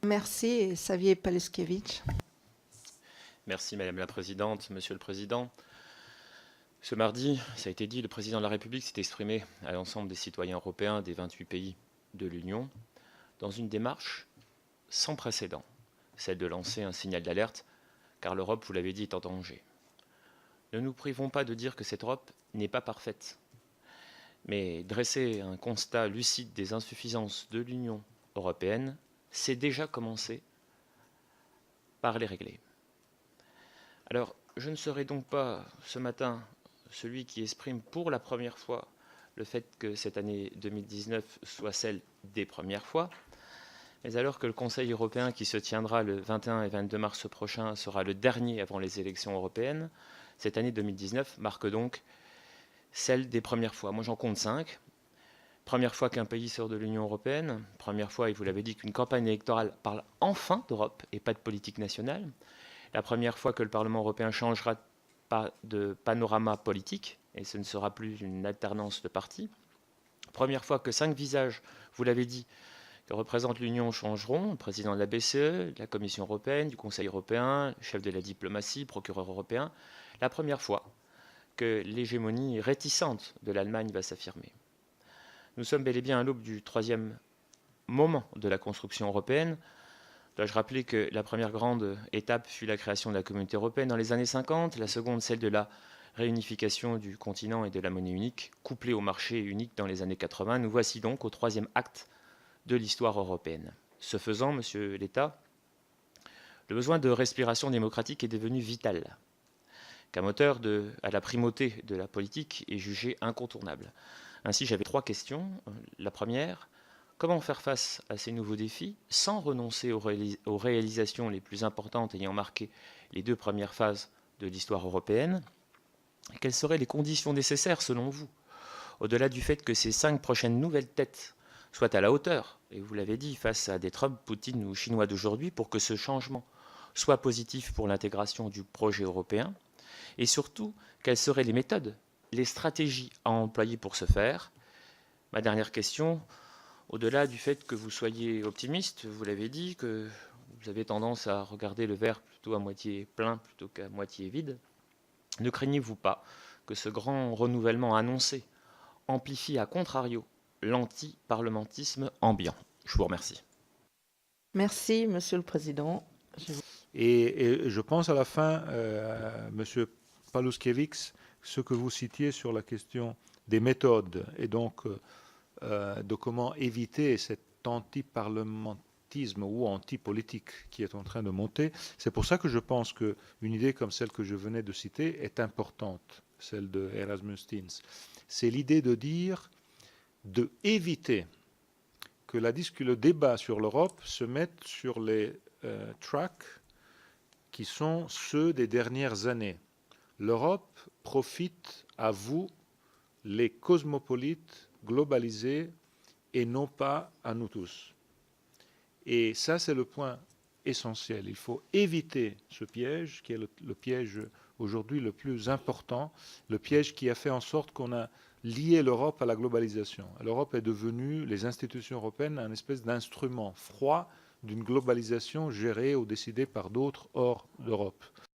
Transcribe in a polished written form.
Merci, et Xavier Paluskiewicz. Merci Madame la Présidente, Monsieur le Président. Ce mardi, ça a été dit, le Président de la République s'est exprimé à l'ensemble des citoyens européens des 28 pays de l'Union dans une démarche sans précédent, celle de lancer un signal d'alerte, car l'Europe, vous l'avez dit, est en danger. Ne nous privons pas de dire que cette Europe n'est pas parfaite, mais dresser un constat lucide des insuffisances de l'Union européenne, c'est déjà commencer par les régler. Alors, je ne serai donc pas ce matin celui qui exprime pour la première fois le fait que cette année 2019 soit celle des premières fois, mais alors que le Conseil européen qui se tiendra le 21 et 22 mars prochain sera le dernier avant les élections européennes, cette année 2019 marque donc celle des premières fois. Moi j'en compte 5. Première fois qu'un pays sort de l'Union européenne, première fois, et vous l'avez dit, qu'une campagne électorale parle enfin d'Europe et pas de politique nationale, la première fois que le Parlement européen changera de panorama politique, et ce ne sera plus une alternance de partis. Première fois que 5 visages, vous l'avez dit, que représente l'Union changeront, le président de la BCE, de la Commission européenne, du Conseil européen, chef de la diplomatie, procureur européen. La première fois que l'hégémonie réticente de l'Allemagne va s'affirmer. Nous sommes bel et bien à l'aube du troisième moment de la construction européenne. Dois-je rappeler que la première grande étape fut la création de la communauté européenne dans les années 50, la seconde celle de la réunification du continent et de la monnaie unique, couplée au marché unique dans les années 80. Nous voici donc au troisième acte de l'histoire européenne. Ce faisant, Monsieur l'État, le besoin de respiration démocratique est devenu vital, qu'un moteur à la primauté de la politique est jugé incontournable. Ainsi, j'avais 3 questions. La première, comment faire face à ces nouveaux défis sans renoncer aux réalisations les plus importantes ayant marqué les 2 premières phases de l'histoire européenne? Quelles seraient les conditions nécessaires, selon vous, au-delà du fait que ces 5 prochaines nouvelles têtes soient à la hauteur, et vous l'avez dit, face à des Trump, Poutine ou Chinois d'aujourd'hui, pour que ce changement soit positif pour l'intégration du projet européen? Et surtout, quelles seraient les méthodes, les stratégies à employer pour ce faire? Ma dernière question, au-delà du fait que vous soyez optimiste, vous l'avez dit, que vous avez tendance à regarder le verre plutôt à moitié plein plutôt qu'à moitié vide, ne craignez-vous pas que ce grand renouvellement annoncé amplifie à contrario l'anti-parlementisme ambiant? Je vous remercie. Merci, Monsieur le Président. Et je pense à la fin, Monsieur Paluskiewicz, ce que vous citiez sur la question des méthodes et donc de comment éviter cet anti-parlementisme ou anti-politique qui est en train de monter. C'est pour ça que je pense qu'une idée comme celle que je venais de citer est importante, celle de Erasmus Stiens. C'est l'idée de dire, de éviter que le débat sur l'Europe se mette sur les tracks qui sont ceux des dernières années. L'Europe profite à vous, les cosmopolites globalisés, et non pas à nous tous. Et ça, c'est le point essentiel. Il faut éviter ce piège, qui est le piège aujourd'hui le plus important, le piège qui a fait en sorte qu'on a lié l'Europe à la globalisation. L'Europe est devenue, les institutions européennes, un espèce d'instrument froid d'une globalisation gérée ou décidée par d'autres hors d'Europe.